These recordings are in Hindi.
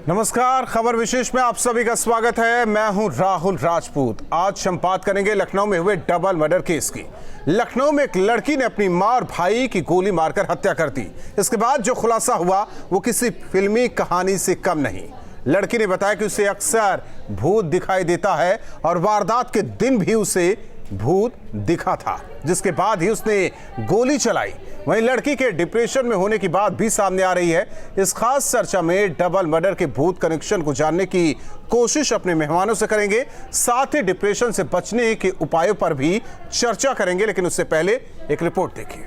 नमस्कार, खबर विशेष में आप सभी का स्वागत है। मैं हूं राहुल राजपूत। आज हम बात करेंगे लखनऊ में हुए डबल मर्डर केस की। लखनऊ में एक लड़की ने अपनी मां और भाई की गोली मारकर हत्या कर दी। इसके बाद जो खुलासा हुआ वो किसी फिल्मी कहानी से कम नहीं। लड़की ने बताया कि उसे अक्सर भूत दिखाई देता है और वारदात के दिन भी उसे भूत दिखा था, जिसके बाद ही उसने गोली चलाई। वहीं लड़की के डिप्रेशन में होने की बात भी सामने आ रही है। इस खास चर्चा में डबल मर्डर के भूत कनेक्शन को जानने की कोशिश अपने मेहमानों से करेंगे, साथ ही डिप्रेशन से बचने के उपायों पर भी चर्चा करेंगे। लेकिन उससे पहले एक रिपोर्ट देखिए।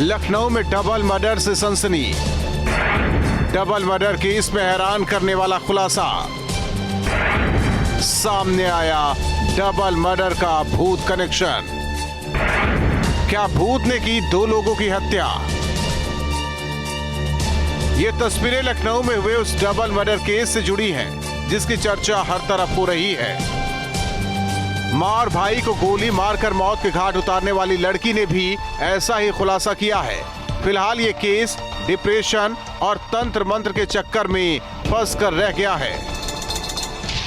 लखनऊ में डबल मर्डर से सनसनी। डबल मर्डर केस में हैरान करने वाला खुलासा सामने आया। डबल मर्डर का भूत कनेक्शन। क्या भूत ने की दो लोगों की हत्या? ये तस्वीरें लखनऊ में हुए उस डबल मर्डर केस से जुड़ी हैं, जिसकी चर्चा हर तरफ हो रही है। मां और भाई को गोली मारकर मौत के घाट उतारने वाली लड़की ने भी ऐसा ही खुलासा किया है। फिलहाल ये केस डिप्रेशन और तंत्र मंत्र के चक्कर में फंस कर रह गया है।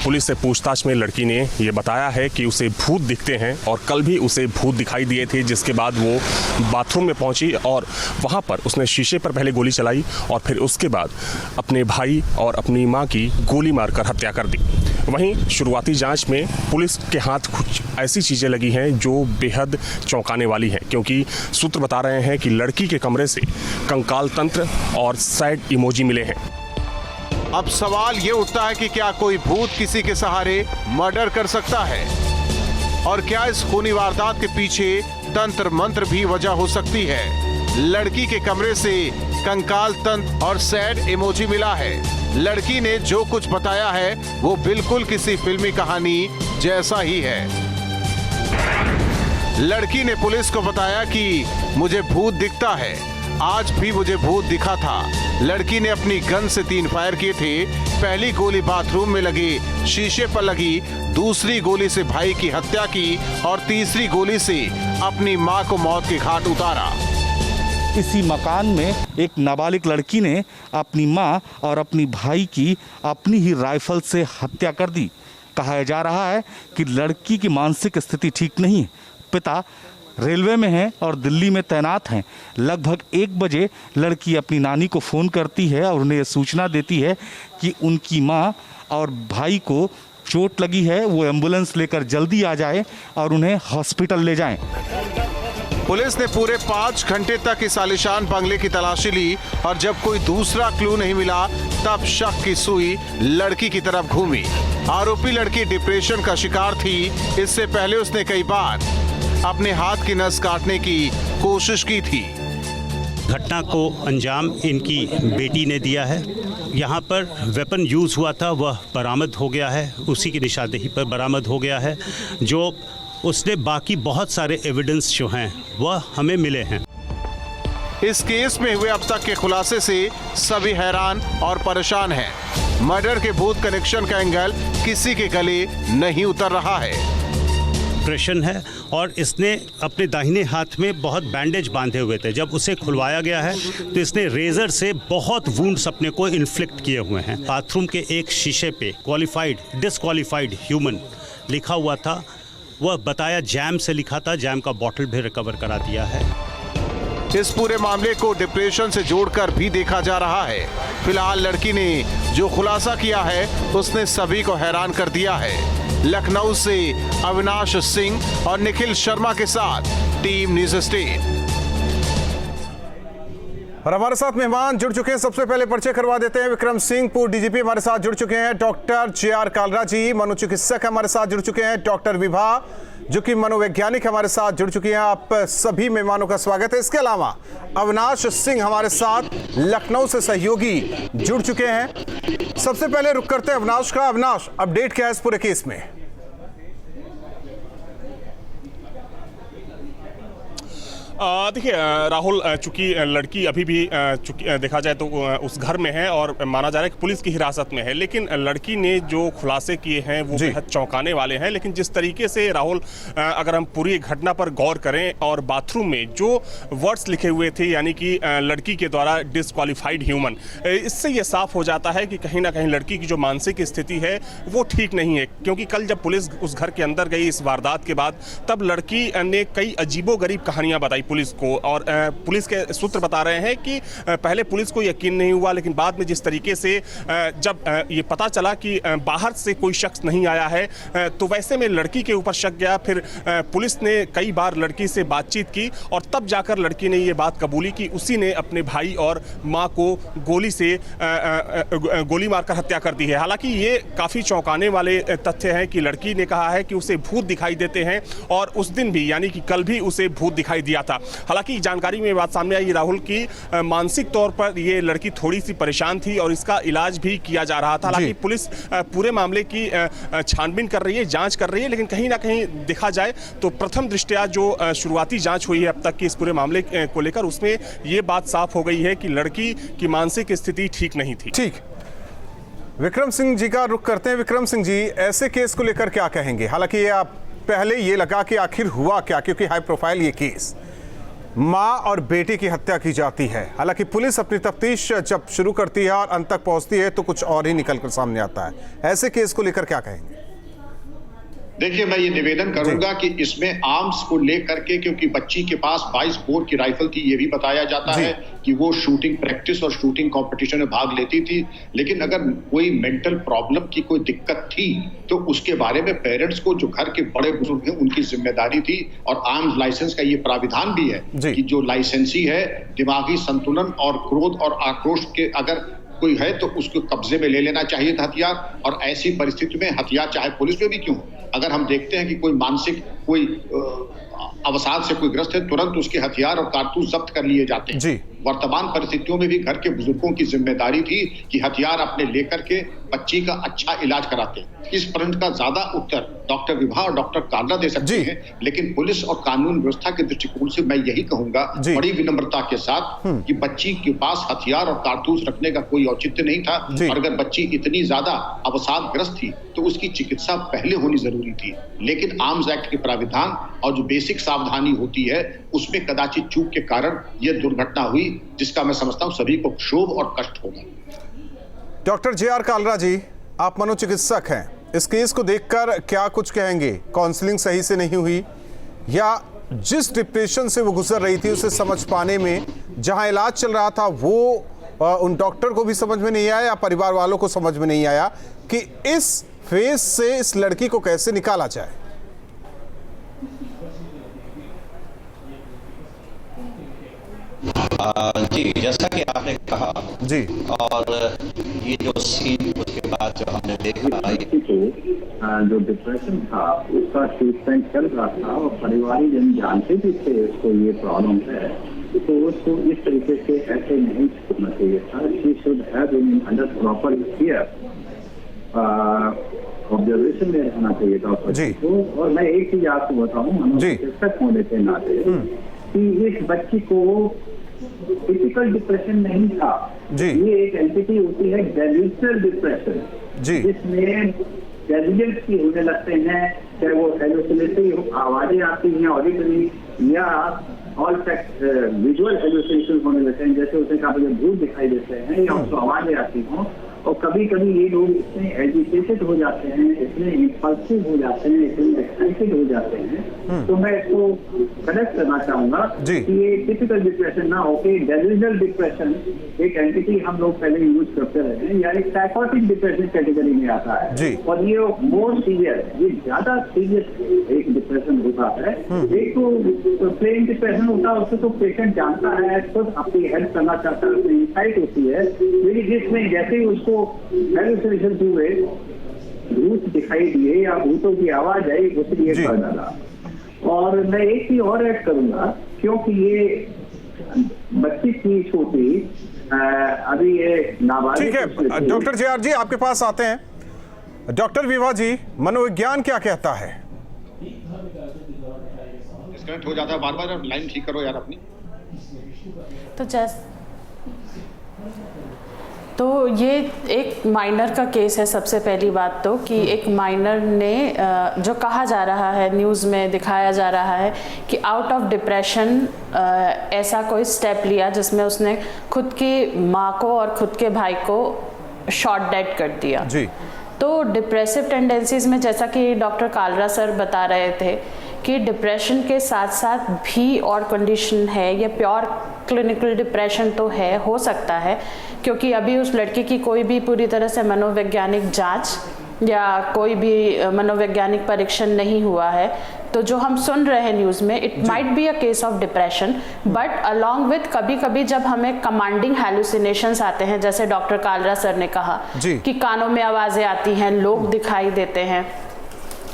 पुलिस से पूछताछ में लड़की ने ये बताया है कि उसे भूत दिखते हैं और कल भी उसे भूत दिखाई दिए थे, जिसके बाद वो बाथरूम में पहुंची और वहां पर उसने शीशे पर पहले गोली चलाई और फिर उसके बाद अपने भाई और अपनी मां की गोली मारकर हत्या कर दी। वहीं शुरुआती जांच में पुलिस के हाथ कुछ ऐसी चीज़ें लगी हैं जो बेहद चौंकाने वाली हैं, क्योंकि सूत्र बता रहे हैं कि लड़की के कमरे से कंकाल तंत्र और सैड इमोजी मिले हैं। अब सवाल ये उठता है कि क्या कोई भूत किसी के सहारे मर्डर कर सकता है, और क्या इस खूनी वारदात के पीछे तंत्र मंत्र भी वजह हो सकती है? लड़की के कमरे से कंकाल तंत्र और सैड इमोजी मिला है। लड़की ने जो कुछ बताया है वो बिल्कुल किसी फिल्मी कहानी जैसा ही है। लड़की ने पुलिस को बताया कि मुझे भूत दिखता है, आज भी मुझे भूत दिखा था। लड़की ने अपनी गन से 3 फायर किए थे। पहली गोली बाथरूम में लगे शीशे पर लगी, दूसरी गोली से भाई की हत्या की और तीसरी गोली से अपनी मां को मौत के घाट उतारा। इसी मकान में एक नाबालिग लड़की ने अपनी मां और अपनी भाई की अपनी ही राइफल से हत्या कर दी। कहा जा रहा है कि लड़की की मानसिक स्थिति ठीक नहीं है। पिता रेलवे में हैं और दिल्ली में तैनात हैं। लगभग 1 बजे लड़की अपनी नानी को फ़ोन करती है और उन्हें सूचना देती है कि उनकी मां और भाई को चोट लगी है, वो एम्बुलेंस लेकर जल्दी आ जाए और उन्हें हॉस्पिटल ले जाएं। पुलिस ने पूरे 5 घंटे तक इस आलीशान बंगले की तलाशी ली और जब कोई दूसरा क्लू नहीं मिला तब शक की सुई लड़की की तरफ घूमी। आरोपी लड़की डिप्रेशन का शिकार थी। इससे पहले उसने कई बार अपने हाथ की नस काटने की कोशिश की थी। घटना को अंजाम इनकी बेटी ने दिया है। यहाँ पर वेपन यूज़ हुआ था, वह बरामद हो गया है, उसी की निशानदेही पर बरामद हो गया है। जो उसने बाकी बहुत सारे एविडेंस जो हैं वह हमें मिले हैं। इस केस में हुए अब तक के खुलासे से सभी हैरान और परेशान हैं। मर्डर के भूत कनेक्शन का एंगल किसी के गले नहीं उतर रहा है। डिप्रेशन है और इसने अपने दाहिने हाथ में बहुत बैंडेज बांधे हुए थे। जब उसे खुलवाया गया है तो इसने रेजर से बहुत वुंड्स अपने को इन्फ्लिक्ट किए हुए हैं। बाथरूम के एक शीशे पे डिस्क्वालीफाइड ह्यूमन लिखा हुआ था। वह बताया जैम से लिखा था। जैम का बॉटल भी रिकवर करा दिया है। इस पूरे मामले को डिप्रेशन से जोड़कर भी देखा जा रहा है। फिलहाल लड़की ने जो खुलासा किया है उसने सभी को हैरान कर दिया है। लखनऊ से अविनाश सिंह और निखिल शर्मा के साथ टीम न्यूज़ स्टेट। और हमारे साथ मेहमान जुड़ चुके हैं। सबसे पहले परिचय करवा देते हैं। विक्रम सिंह, पूर्व डीजीपी हमारे साथ जुड़ चुके हैं। डॉक्टर JR कालरा जी, मनोचिकित्सक हमारे साथ जुड़ चुके हैं। डॉक्टर विभा जो कि मनोवैज्ञानिक हमारे साथ जुड़ चुकी हैं। आप सभी मेहमानों का स्वागत है। इसके अलावा अविनाश सिंह हमारे साथ लखनऊ से सहयोगी जुड़ चुके हैं। सबसे पहले रुक करते हैं अविनाश का। अविनाश, अपडेट क्या है इस पूरे केस में? देखिए राहुल, चूंकि लड़की अभी भी चूंकि देखा जाए तो उस घर में है और माना जा रहा है कि पुलिस की हिरासत में है, लेकिन लड़की ने जो खुलासे किए हैं वो बेहद चौंकाने वाले हैं। लेकिन जिस तरीके से राहुल, अगर हम पूरी घटना पर गौर करें और बाथरूम में जो वर्ड्स लिखे हुए थे, यानी कि लड़की के द्वारा डिस्क्वालिफाइड ह्यूमन, इससे ये साफ हो जाता है कि कहीं ना कहीं लड़की की जो मानसिक स्थिति है वो ठीक नहीं है। क्योंकि कल जब पुलिस उस घर के अंदर गई इस वारदात के बाद, तब लड़की ने कई अजीबोगरीब कहानियां बताई पुलिस को, और पुलिस के सूत्र बता रहे हैं कि पहले पुलिस को यकीन नहीं हुआ, लेकिन बाद में जिस तरीके से जब ये पता चला कि बाहर से कोई शख्स नहीं आया है, तो वैसे में लड़की के ऊपर शक गया। फिर पुलिस ने कई बार लड़की से बातचीत की और तब जाकर लड़की ने ये बात कबूली कि उसी ने अपने भाई और माँ को गोली मारकर हत्या कर दी है। हालांकि ये काफ़ी चौंकाने वाले तथ्य हैं कि लड़की ने कहा है कि उसे भूत दिखाई देते हैं, और उस दिन भी यानी कि कल भी उसे भूत दिखाई दिया था। हालांकि जानकारी में बात सामने आई राहुल की मानसिक तौर पर ये लड़की थोड़ी सी परेशान थी और इसका इलाज भी किया जा रहा था। हालांकि पुलिस पूरे मामले की छानबीन कर रही है, जांच कर रही है, लेकिन कहीं ना कहीं देखा जाए तो प्रथम दृष्टया जो शुरुआती जांच हुई है अब तक की इस पूरे मामले को लेकर, उसमें ये बात साफ हो गई है कि लड़की की मानसिक स्थिति ठीक नहीं थी। ठीक, विक्रम सिंह जी का रुख करते हैं। विक्रम सिंह जी, ऐसे केस को लेकर क्या कहेंगे? हालांकि ये आप पहले ये लगा कि आखिर हुआ क्या, क्योंकि हाई प्रोफाइल ये केस, माँ और बेटे की हत्या की जाती है। हालांकि पुलिस अपनी तफ्तीश जब शुरू करती है और अंत तक पहुंचती है तो कुछ और ही निकलकर सामने आता है। ऐसे केस को लेकर क्या कहेंगे? देखिए, मैं ये निवेदन करूंगा कि इसमें आर्म्स को लेकर के, क्योंकि बच्ची के पास 22 बोर की राइफल थी, ये भी बताया जाता है कि वो शूटिंग प्रैक्टिस और शूटिंग कंपटीशन में भाग लेती थी। लेकिन अगर कोई मेंटल प्रॉब्लम की कोई दिक्कत थी तो उसके बारे में पेरेंट्स को, जो घर के बड़े बुजुर्ग हैं, उनकी जिम्मेदारी थी। और आर्म्स लाइसेंस का ये प्राविधान भी है कि जो लाइसेंसी है, दिमागी संतुलन और क्रोध और आक्रोश के अगर कोई है तो उसको कब्जे में ले लेना चाहिए था हथियार। और ऐसी परिस्थिति में हथियार चाहे पुलिस में भी क्यों, अगर हम देखते हैं कि कोई मानसिक कोई अवसाद से कोई ग्रस्त है, तुरंत उसके हथियार और कारतूस जब्त कर लिए जाते हैं। वर्तमान परिस्थितियों में भी घर के बुजुर्गों की जिम्मेदारी थी कि हथियार अपने लेकर के बच्ची का अच्छा इलाज कराते हैं। इस प्रश्न का ज्यादा उत्तर डॉक्टर विभा और डॉक्टर कालरा दे सकते हैं, लेकिन पुलिस और कानून व्यवस्था के दृष्टिकोण से मैं यही कहूंगा बड़ी विनम्रता के साथ कि बच्ची के पास हथियार और कारतूस रखने का कोई औचित्य नहीं था। और अगर बच्ची इतनी ज्यादा अवसादग्रस्त थी तो उसकी चिकित्सा पहले होनी जरूरी थी। लेकिन आर्म्स एक्ट के प्राविधान और जो बेसिक सावधानी होती है उसमें कदाचित चूक के कारण यह दुर्घटना हुई, जिसका मैं समझता हूं सभी को क्षोभ और कष्ट होगा। Doctor JR. कालरा जी, आप मनोचिकित्सक हैं, इस केस को देखकर क्या कुछ कहेंगे? काउंसलिंग सही से नहीं हुई, या जिस डिप्रेशन से वो गुजर रही थी उसे समझ पाने में जहां इलाज चल रहा था वो उन डॉक्टर को भी समझ में नहीं आया या परिवार वालों को समझ में नहीं आया कि इस फेज से इस लड़की को कैसे निकाला जाए? जी, जैसा कि आपने कहा जी, और ये जो सीन उसके बाद जो हमने देखा, जो डिप्रेशन था उसका ट्रीटमेंट चल रहा था और परिवारजन जानते भी थे उसको ये प्रॉब्लम है, तो उसको इस तरीके से ऐसे नहीं छोड़ना चाहिए था। She should have been under proper care, observation में रहना चाहिए डॉक्टर को। और मैं एक चीज आपको बताऊं, मनोचिकित्सक होने के नाते कि इस बच्ची को टिपिकल डिप्रेशन नहीं था। ये एक एंटिटी होती है डेल्यूशनल डिप्रेशन, जिसमें डेल्यूजन्स की होने लगते हैं, चाहे वो हेलुसिनेटरी आवाजें आती हैं ऑडिटरी या ऑल फैक्ट विजुअल हेलुसिनेशन होने लगते हैं, जैसे उसे कहा मुझे भूत दिखाई देते हैं या उसको आवाजें आती हों। और कभी कभी ये लोग इतने एजिटेटेड हो जाते हैं, इतने इम्पल्सिव हो जाते हैं, इतने एक्साइटेड हो जाते हैं। तो मैं इसको कनेक्ट करना चाहूंगा कि ये टिपिकल डिप्रेशन ना होके डेल्यूजनल डिप्रेशन एक एंटिटी हम लोग पहले यूज करते रहे हैं, या एक साइकोटिक डिप्रेशन कैटेगरी में आता है। और ये मोर सीवियर, ये ज्यादा सीरियस एक डिप्रेशन होता है। एक तो प्लेन डिप्रेशन होता है, उससे तो पेशेंट जानता है, खुद अपनी हेल्प करना चाहता है, उसमें इंसाइट होती है। लेकिन जिसमें जैसे ही उसको हेलुसिनेशन हुए, भूत दिखाई दिए या भूतों की आवाज आई, उसलिए कर डाला। और मैं एक चीज और ऐड करूंगा, क्योंकि ये बच्ची थी छोटी, अभी ये नाबालिग। ठीक है डॉक्टर जे.आर. जी, आपके पास आते हैं। डॉक्टर विभा जी, मनोविज्ञान क्या कहता है? डिस्कनेक्ट हो जाता है बार बार, लाइन ठीक करो यार अपनी। तो ये एक माइनर का केस है। सबसे पहली बात तो कि एक माइनर ने जो कहा जा रहा है, न्यूज़ में दिखाया जा रहा है कि आउट ऑफ डिप्रेशन ऐसा कोई स्टेप लिया जिसमें उसने खुद की माँ को और खुद के भाई को शॉट डेड कर दिया जी। तो डिप्रेसिव टेंडेंसीज में जैसा कि डॉक्टर कालरा सर बता रहे थे कि डिप्रेशन के साथ साथ भी और कंडीशन है, ये प्योर क्लिनिकल डिप्रेशन तो है, हो सकता है, क्योंकि अभी उस लड़के की कोई भी पूरी तरह से मनोवैज्ञानिक जांच या कोई भी मनोवैज्ञानिक परीक्षण नहीं हुआ है। तो जो हम सुन रहे हैं न्यूज़ में, it might be a case of depression, but along with कभी कभी जब हमें कमांडिंग हैलुसिनेशंस आते हैं, जैसे डॉक्टर कालरा सर ने कहा कि कानों में आवाज़ें आती हैं, लोग दिखाई देते हैं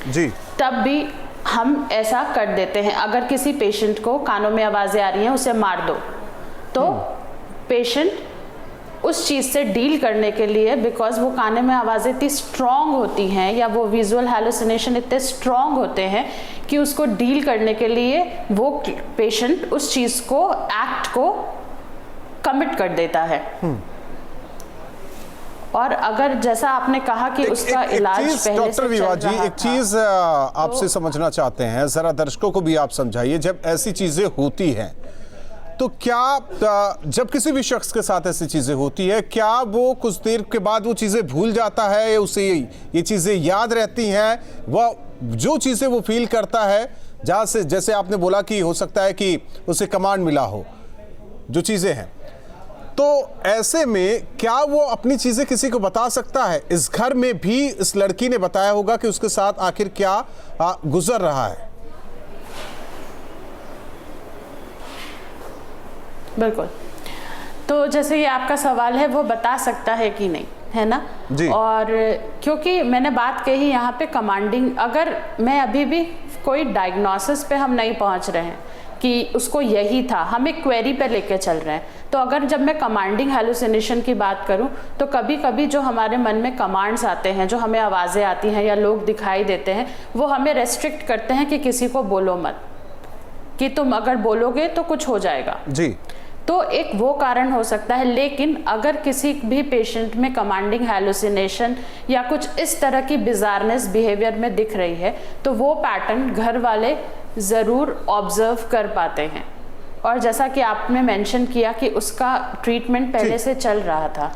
जी, तब भी हम ऐसा कर देते हैं। अगर किसी पेशेंट को कानों में आवाज़ें आ रही हैं, उसे मार दो, तो पेशेंट उस चीज़ से डील करने के लिए, बिकॉज वो काने में आवाज़ें इतनी स्ट्रॉन्ग होती हैं या वो विजुअल हैलुसिनेशन इतने स्ट्रॉन्ग होते हैं कि उसको डील करने के लिए वो पेशेंट उस चीज़ को, एक्ट को कमिट कर देता है। और अगर जैसा आपने कहा कि उसका इलाज पहले से डॉक्टर विभा जी, एक चीज आपसे तो समझना चाहते हैं, जरा दर्शकों को भी आप समझाइए, जब ऐसी चीजें होती हैं तो क्या, जब किसी भी शख्स के साथ ऐसी चीजें होती है, क्या वो कुछ देर के बाद वो चीजें भूल जाता है, उसे ये चीजें याद रहती हैं, वह जो चीजें वो फील करता है, जहां से, जैसे आपने बोला कि हो सकता है कि उसे कमांड मिला हो, जो चीजें हैं, तो ऐसे में क्या वो अपनी चीजें किसी को बता सकता है? इस घर में भी इस लड़की ने बताया होगा कि उसके साथ आखिर क्या गुजर रहा है। बिल्कुल। तो जैसे ये आपका सवाल है, वो बता सकता है कि नहीं, है ना जी। और क्योंकि मैंने बात कही यहाँ पे कमांडिंग, अगर मैं अभी भी कोई डायग्नोसिस पे हम नहीं पहुँच रहे हैं कि उसको यही था, हम एक क्वेरी पे लेके चल रहे हैं, तो अगर जब मैं कमांडिंग हैलुसिनेशन की बात करूं, तो कभी कभी जो हमारे मन में कमांड्स आते हैं, जो हमें आवाज़ें आती हैं या लोग दिखाई देते हैं, वो हमें रेस्ट्रिक्ट करते हैं कि किसी को बोलो मत, कि तुम अगर बोलोगे तो कुछ हो जाएगा जी। तो एक वो कारण हो सकता है। लेकिन अगर किसी भी पेशेंट में कमांडिंग हैलुसिनेशन या कुछ इस तरह की बिजारनेस बिहेवियर में दिख रही है, तो वो पैटर्न घर वाले ज़रूर ऑब्जर्व कर पाते हैं। और जैसा कि आपने मेंशन किया कि उसका ट्रीटमेंट पहले से चल रहा था,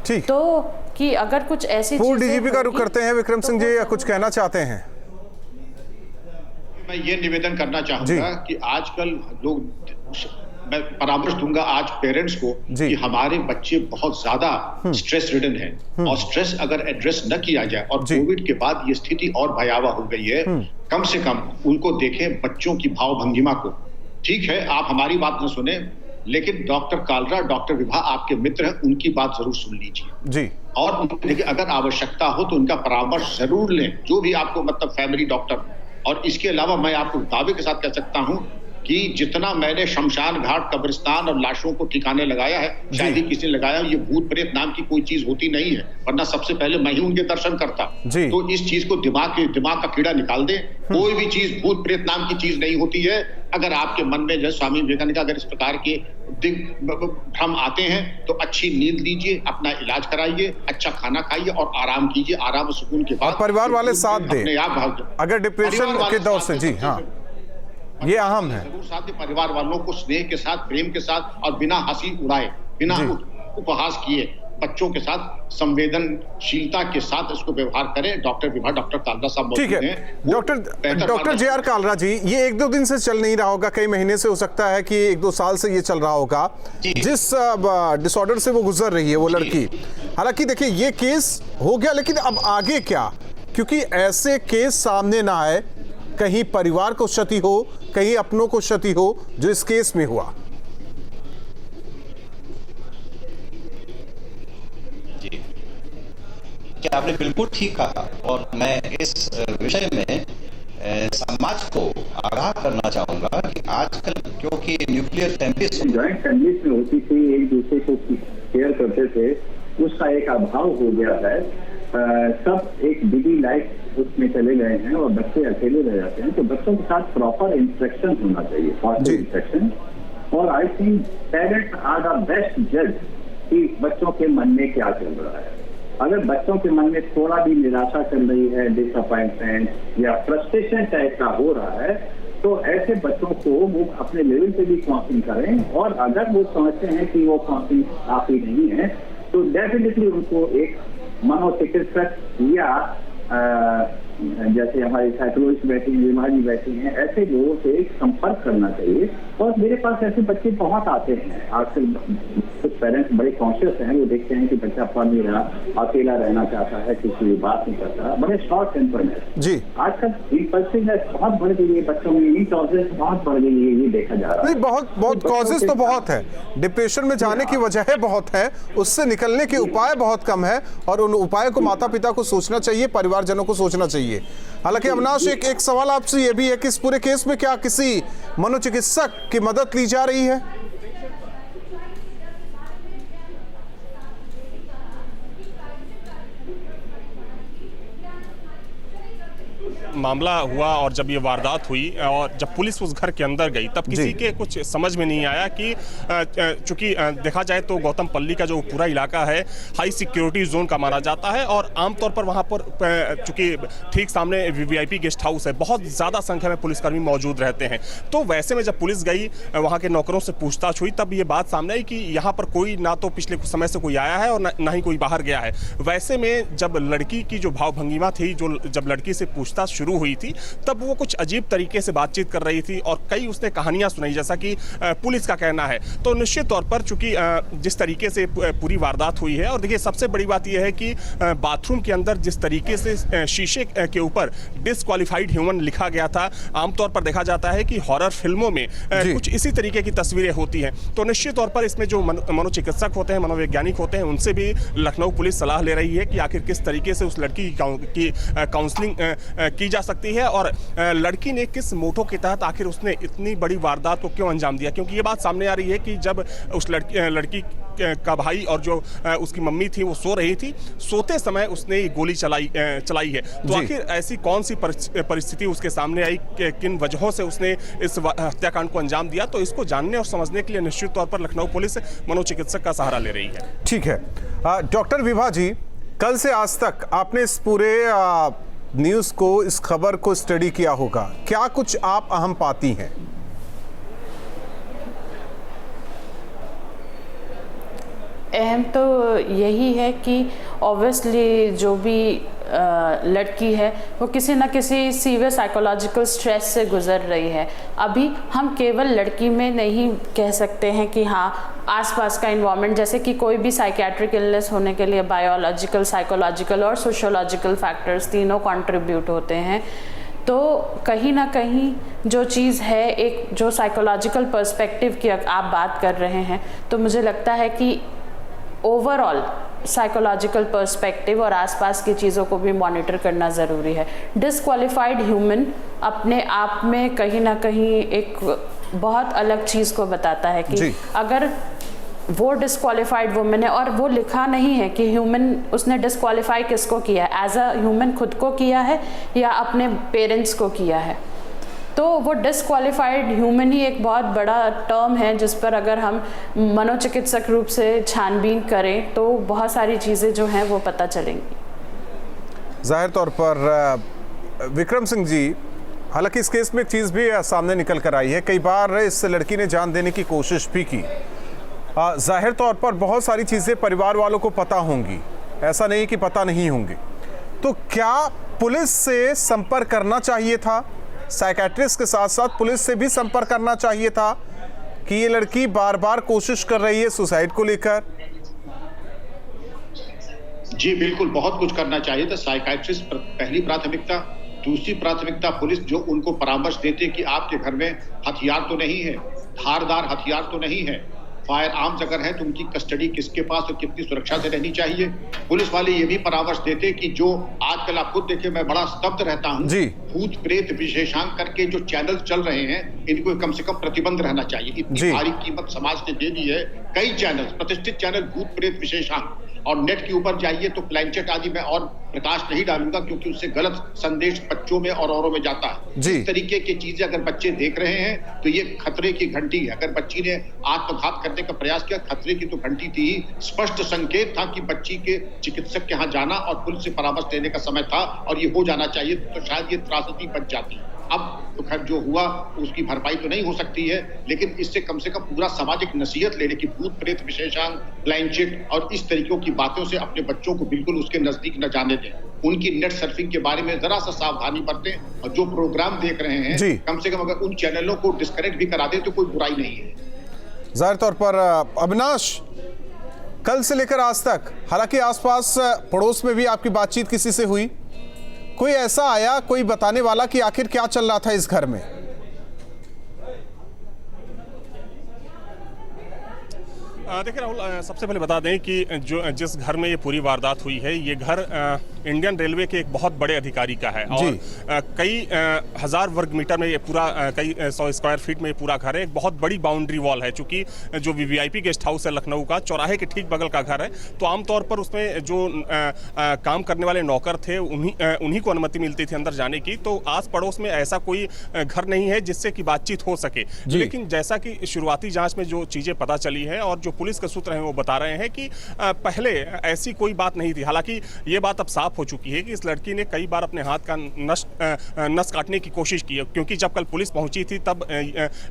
ठीक, तो कि अगर कुछ ऐसी पूर्व डीजीपी का रुख करते हैं विक्रम सिंह जी, या कुछ कहना चाहते हैं? मैं ये निवेदन करना चाहूंगा कि आजकल लोग, मैं परामर्श दूंगा आज पेरेंट्स को कि हमारे बच्चे बहुत ज्यादा स्ट्रेस रिडन हैं, और स्ट्रेस अगर एड्रेस न किया जाए, और कोविड के बाद ये स्थिति और भयावह हो गई है, कम से कम उनको देखें, बच्चों की भाव भंगिमा को। ठीक है, आप हमारी बात न सुने, लेकिन डॉक्टर कालरा, डॉक्टर विभा आपके मित्र हैं, उनकी बात जरूर सुन लीजिए जी। और देखिए, अगर आवश्यकता हो तो उनका परामर्श जरूर लें, जो भी आपको, मतलब फैमिली डॉक्टर। और इसके अलावा मैं आपको दावे के साथ कह सकता हूं कि जितना मैंने शमशान घाट, कब्रिस्तान और लाशों को ठिकाने लगाया है, शायद ही किसी ने लगाया, ये भूत प्रेत नाम की कोई चीज होती नहीं है, वरना सबसे पहले मैं ही उनके दर्शन करता। तो इस चीज को दिमाग का कीड़ा निकाल दे। कोई भी चीज भूत प्रेत नाम की चीज नहीं होती है। अगर आपके मन में, जैसे स्वामी विवेकानंद का, अगर इस प्रकार के भ्रम आते हैं, तो अच्छी नींद लीजिए, अपना इलाज कराइए, अच्छा खाना खाइए और आराम कीजिए। आराम सुकून के बाद परिवार वाले साथ दें, अगर डिप्रेशन के दौर से जी, हाँ, ये अहम है। साथ परिवार वालों को स्नेह के साथ, प्रेम के साथ, और बिना हंसी उड़ाए, बिना उपहास किए, बच्चों के साथ संवेदनशीलता के साथ इसको व्यवहार करें। डॉक्टर विभा, डॉक्टर कालरा साहब मौजूद हैं। Doctor JR. कालरा जी, ये 1-2 दिन से चल नहीं रहा होगा, कई महीने से, हो सकता है कि 1-2 साल से ये चल रहा होगा, जिस डिसऑर्डर से वो गुजर रही है वो लड़की। हालांकि देखिए, ये केस हो गया, लेकिन अब आगे क्या? क्योंकि ऐसे केस सामने ना आए, कहीं परिवार को क्षति हो, कहीं अपनों को क्षति हो, जो इस केस में हुआ। जी, क्या आपने बिल्कुल ठीक कहा, और मैं इस विषय में समाज को आगाह करना चाहूंगा कि आजकल, क्योंकि न्यूक्लियर फैमिलीज जॉइंट फैमिलीज में होती थी, एक दूसरे को केयर करते थे, उसका एक अभाव हो गया है। सब एक बिजी लाइफ उसमें चले गए हैं और बच्चे अकेले रह जाते हैं, तो बच्चों के साथ प्रॉपर इंस्ट्रक्शन होना चाहिए, पॉजिटिव इंस्ट्रक्शन। और I think parents are the best जज कि बच्चों के मन में क्या चल रहा है। अगर बच्चों के मन में थोड़ा भी निराशा चल रही है, डिसअपॉइंटमेंट या फ्रस्ट्रेशन टाइप का हो रहा है, तो ऐसे बच्चों को वो अपने लेवल पे भी काउंसलिंग करें। और अगर वो समझते हैं कि वो काउंसलिंग काफी नहीं है, तो डेफिनेटली उनको एक मनोचिकित्सक या जैसे हमारे साइकोलॉजिस्ट बैठे हैं, बीमारी बैठे हैं, ऐसे लोगों से संपर्क करना चाहिए। और मेरे पास ऐसे बच्चे बहुत आते हैं। आजकल कुछ पेरेंट्स बड़े कॉन्शियस हैं, वो देखते हैं कि बच्चा पढ़ नहीं रहा, अकेला रहना चाहता है, किसी भी बात नहीं करता, बड़े शॉर्ट टेम्परनेस। जी, आजकल इम्पल्सिवनेस बहुत बढ़ गई है बच्चों में, इनटॉलरेंस बहुत बढ़ गई है, ये देखा जा रहा है। नहीं, बहुत कॉजेज तो बहुत है, डिप्रेशन में जाने की वजह बहुत है, उससे निकलने के उपाय बहुत कम है, और उन उपायों को माता पिता को सोचना चाहिए, परिवारजनों को सोचना चाहिए। हालांकि अविनाश, एक सवाल आपसे ये भी है कि इस पूरे केस में क्या किसी मनोचिकित्सक की मदद ली जा रही है? मामला हुआ और जब ये वारदात हुई और जब पुलिस उस घर के अंदर गई, तब किसी के कुछ समझ में नहीं आया कि चूंकि देखा जाए तो गौतम पल्ली का जो पूरा इलाका है हाई सिक्योरिटी जोन का माना जाता है, और आमतौर पर वहाँ पर चूंकि ठीक सामने वीवीआईपी गेस्ट हाउस है, बहुत ज़्यादा संख्या में पुलिसकर्मी मौजूद रहते हैं। तो वैसे में जब पुलिस गई, वहाँ के नौकरों से पूछताछ हुई, तब ये बात सामने आई कि यहाँ पर कोई ना तो पिछले कुछ समय से कोई आया है और ना ही कोई बाहर गया है। वैसे में जब लड़की की जो भाव भंगिमा थी, जब लड़की से पूछताछ शुरू हुई थी, तब वो कुछ अजीब तरीके से बातचीत कर रही थी और कई उसने कहानियां सुनाई, जैसा कि पुलिस का कहना है। तो निश्चित तौर पर चूंकि जिस तरीके से पूरी वारदात हुई है, और देखिए सबसे बड़ी बात यह है कि बाथरूम के अंदर जिस तरीके से शीशे के ऊपर डिस्क्वालिफाइड ह्यूमन लिखा गया था, आमतौर पर देखा जाता है कि हॉरर फिल्मों में कुछ इसी तरीके की तस्वीरें होती हैं। तो निश्चित तौर पर इसमें जो मनोचिकित्सक होते हैं, मनोवैज्ञानिक होते हैं, उनसे भी लखनऊ पुलिस सलाह ले रही है कि आखिर किस तरीके से उस लड़की की काउंसलिंग की जा सकती है, और लड़की ने किस मोटो के तहत आखिर उसने इतनी बड़ी वारदात को क्यों अंजाम दिया। क्योंकि ये बात सामने आ रही है कि जब उस लड़की का भाई और जो उसकी मम्मी थी वो सो रही थी, सोते समय उसने गोली चलाई है। तो आखिर ऐसी कौन सी परिस्थिति उसके सामने आई, किन वजहों से उसने इस हत्याकांड को अंजाम दिया, तो इसको जानने और समझने के लिए निश्चित तौर पर लखनऊ पुलिस मनोचिकित्सक का सहारा ले रही है। ठीक है डॉक्टर विभा जी, कल से आज तक आपने इस पूरे न्यूज़ को, इस खबर को स्टडी किया होगा, क्या कुछ आप अहम पाती हैं? अहम तो यही है कि ऑब्वियसली जो भी लड़की है वो किसी न किसी सीवियर साइकोलॉजिकल स्ट्रेस से गुजर रही है। अभी हम केवल लड़की में नहीं कह सकते हैं कि हाँ, आसपास का इन्वायरमेंट, जैसे कि कोई भी साइकेट्रिक इलनेस होने के लिए बायोलॉजिकल, साइकोलॉजिकल और सोशियोलॉजिकल फैक्टर्स तीनों कंट्रीब्यूट होते हैं। तो कहीं ना कहीं जो चीज़ है, एक जो साइकोलॉजिकल पर्सपेक्टिव की आप बात कर रहे हैं, तो मुझे लगता है कि ओवरऑल साइकोलॉजिकल पर्सपेक्टिव और आसपास की चीज़ों को भी मॉनिटर करना ज़रूरी है। डिसक्वालिफाइड ह्यूमन अपने आप में कहीं ना कहीं एक बहुत अलग चीज़ को बताता है कि अगर वो डिसक्वालिफाइड वुमेन है और वो लिखा नहीं है कि ह्यूमन उसने डिसक्वालिफाई किसको किया है, एज अ ह्यूमन खुद को किया है या अपने पेरेंट्स को किया है, तो वो डिसक्वालिफाइड ह्यूमन ही एक बहुत बड़ा टर्म है जिस पर अगर हम मनोचिकित्सक रूप से छानबीन करें तो बहुत सारी चीज़ें जो हैं वो पता चलेंगी। जाहिर तौर पर विक्रम सिंह जी, हालांकि इस केस में एक चीज़ भी सामने निकल कर आई है, कई बार इस लड़की ने जान देने की कोशिश भी की। जाहिर तौर पर बहुत सारी चीज़ें परिवार वालों को पता होंगी, ऐसा नहीं कि पता नहीं होंगी, तो क्या पुलिस से संपर्क करना चाहिए था? साइकेट्रिस्ट के साथ साथ पुलिस से भी संपर्क करना चाहिए था कि ये लड़की बार बार कोशिश कर रही है सुसाइड को लेकर? जी बिल्कुल, बहुत कुछ करना चाहिए था। साइकेट्रिस्ट पहली प्राथमिकता, दूसरी प्राथमिकता पुलिस जो उनको परामर्श देते कि आपके घर में हथियार तो नहीं है, धारदार हथियार तो नहीं है, फायर आर्म्स अगर है तो उनकी कस्टडी किसके पास और कितनी सुरक्षा से रहनी चाहिए। पुलिस वाले ये भी परामर्श देते कि जो आजकल आप खुद देखें, मैं बड़ा स्तब्ध रहता हूँ, भूत प्रेत विशेषांक करके जो चैनल चल रहे हैं इनको कम से कम प्रतिबंध रहना चाहिए। इतनी भारी कीमत समाज ने दे दी है, कई चैनल, प्रतिष्ठित चैनल भूत प्रेत विशेषांक, और नेट के ऊपर जाइए तो प्लैंचेट आदि में और प्रकाश नहीं डालूंगा, क्योंकि उससे गलत संदेश बच्चों में और औरों में जाता है। जी। इस तरीके की चीजें अगर बच्चे देख रहे हैं तो ये खतरे की घंटी है। अगर बच्ची ने आत्मघात करने का प्रयास किया, खतरे की तो घंटी थी, स्पष्ट संकेत था कि बच्ची के चिकित्सक के यहाँ जाना और पुलिस से परामर्श लेने का समय था और ये हो जाना चाहिए, तो शायद ये त्रासदी बच जाती। अब तो खैर जो हुआ उसकी भरपाई तो नहीं हो सकती है, लेकिन इससे कम से कम पूरा सामाजिक नसीहत लेने की, भूत प्रेत विशेषांग, ब्लाइंड चिट और इस तरीकों की बातों से अपने बच्चों को बिल्कुल उसके नजदीक न जाने दें। उनकी नेट सर्फिंग के बारे में जरा सा सावधानी बरतें और जो प्रोग्राम देख रहे हैं कम से कम अगर उन चैनलों को डिस्कनेक्ट भी करा दें तो कोई बुराई नहीं है। जाहिर तौर पर अविनाश, कल से लेकर आज तक हालांकि आसपास पड़ोस में भी आपकी बातचीत किसी से हुई, कोई ऐसा आया, कोई बताने वाला कि आखिर क्या चल रहा था इस घर में? देखिए राहुल, सबसे पहले बता दें कि जिस घर में ये पूरी वारदात हुई है, ये घर इंडियन रेलवे के एक बहुत बड़े अधिकारी का है और कई हजार वर्ग मीटर में ये पूरा, कई 100 स्क्वायर फीट में ये पूरा घर है। एक बहुत बड़ी बाउंड्री वॉल है, चूंकि जो वीवीआईपी गेस्ट हाउस है लखनऊ का, चौराहे के ठीक बगल का घर है, तो आमतौर पर उसमें जो काम करने वाले नौकर थे उन्हीं को अनुमति मिलती थी अंदर जाने की। तो आस पड़ोस में ऐसा कोई घर नहीं है जिससे कि बातचीत हो सके। लेकिन जैसा कि शुरुआती जाँच में जो चीज़ें पता चली है और जो पुलिस के सूत्र हैं वो बता रहे हैं कि पहले ऐसी कोई बात नहीं थी। हालांकि ये बात अब साफ हो चुकी है कि इस लड़की ने कई बार अपने हाथ का नस काटने की कोशिश की है, क्योंकि जब कल पुलिस पहुंची थी तब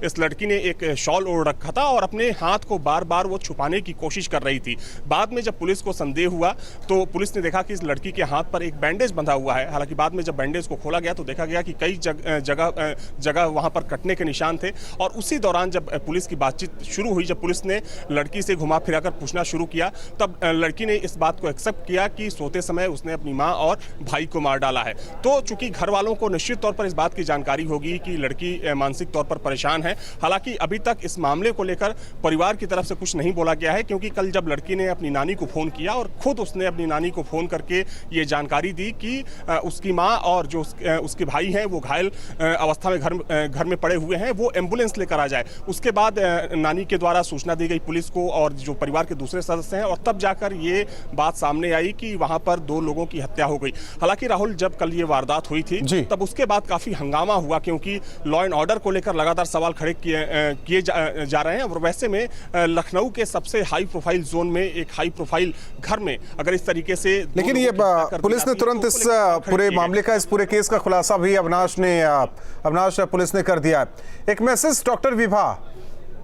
इस लड़की ने एक शॉल ओढ़ रखा था और अपने हाथ को बार बार वो छुपाने की कोशिश कर रही थी। बाद में जब पुलिस को संदेह हुआ तो पुलिस ने देखा कि इस लड़की के हाथ पर एक बैंडेज बंधा हुआ है। हालांकि बाद में जब बैंडेज को खोला गया तो देखा गया कि कई जगह वहां पर कटने के निशान थे। और उसी दौरान जब पुलिस की बातचीत शुरू हुई, जब पुलिस ने लड़की से घुमा फिराकर पूछना शुरू किया, तब लड़की ने इस बात को एक्सेप्ट किया कि सोते समय उसने अपनी मां और भाई को मार डाला है। तो चूंकि घर वालों को निश्चित तौर पर इस बात की जानकारी होगी कि लड़की मानसिक तौर पर परेशान है। हालांकि अभी तक इस मामले को लेकर परिवार की तरफ से कुछ नहीं बोला गया है, क्योंकि कल जब लड़की ने अपनी नानी को फोन किया और खुद उसने अपनी नानी को फोन करके ये जानकारी दी कि उसकी मां और जो उसके भाई हैं वो घायल अवस्था में घर में पड़े हुए हैं, वो एम्बुलेंस लेकर आ जाए। उसके बाद नानी के द्वारा सूचना दी गई पुलिस को और जो परिवार के दूसरे सदस्य हैं, और तब जाकर ये बात सामने आई कि वहां पर 2 लोगों की हत्या हो गई। हालांकि राहुल, जब कल ये वारदात हुई थी तब उसके बाद काफी हंगामा हुआ, क्योंकि लॉ एंड ऑर्डर को लेकर लगातार सवाल खड़े किए जा रहे हैं। और वैसे में लखनऊ के सबसे हाई प्रोफाइल जोन में एक हाई प्रोफाइल घर में अगर इस तरीके से, लेकिन ये पुलिस ने तुरंत इस पूरे मामले का, इस पूरे केस का खुलासा भी अविनाश पुलिस ने कर दिया। एक मैसेज डॉक्टर विभा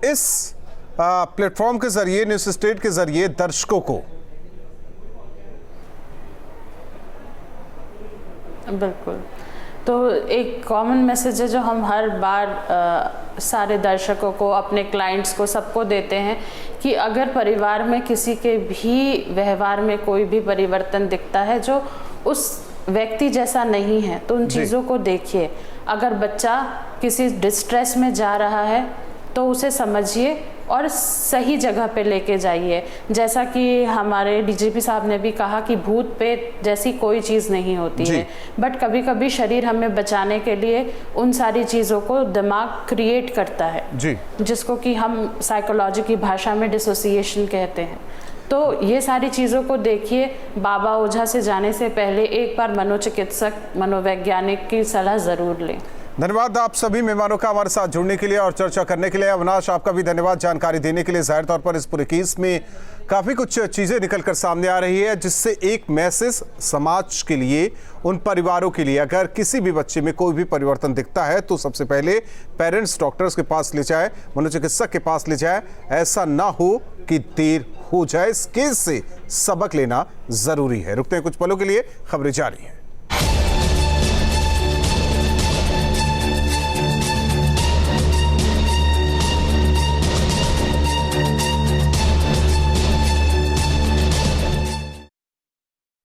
इस प्लेटफॉर्म के जरिए, न्यूज स्टेट के जरिए दर्शकों को। बिल्कुल, तो एक कॉमन मैसेज है जो हम हर बार सारे दर्शकों को, अपने क्लाइंट्स को, सबको देते हैं कि अगर परिवार में किसी के भी व्यवहार में कोई भी परिवर्तन दिखता है जो उस व्यक्ति जैसा नहीं है, तो उन चीज़ों को देखिए। अगर बच्चा किसी डिस्ट्रेस में जा रहा है तो उसे समझिए और सही जगह पे लेके जाइए। जैसा कि हमारे डीजीपी साहब ने भी कहा कि भूत प्रेत जैसी कोई चीज़ नहीं होती है, बट कभी कभी शरीर हमें बचाने के लिए उन सारी चीज़ों को दिमाग क्रिएट करता है, जिसको कि हम साइकोलॉजी की भाषा में डिसोसिएशन कहते हैं। तो ये सारी चीज़ों को देखिए। बाबा ओझा से जाने से पहले एक बार मनोचिकित्सक, मनोवैज्ञानिक की सलाह ज़रूर लें। धन्यवाद आप सभी मेहमानों का हमारे साथ जुड़ने के लिए और चर्चा करने के लिए। अविनाश, आपका भी धन्यवाद जानकारी देने के लिए। जाहिर तौर पर इस पूरे केस में काफ़ी कुछ चीज़ें निकलकर सामने आ रही है, जिससे एक मैसेज समाज के लिए, उन परिवारों के लिए, अगर किसी भी बच्चे में कोई भी परिवर्तन दिखता है तो सबसे पहले पेरेंट्स डॉक्टर्स के पास ले जाए, मनोचिकित्सक के पास ले जाए। ऐसा ना हो कि देर हो जाए। इस केस से सबक लेना ज़रूरी है। रुकते हैं कुछ पलों के लिए, खबरें जारी हैं।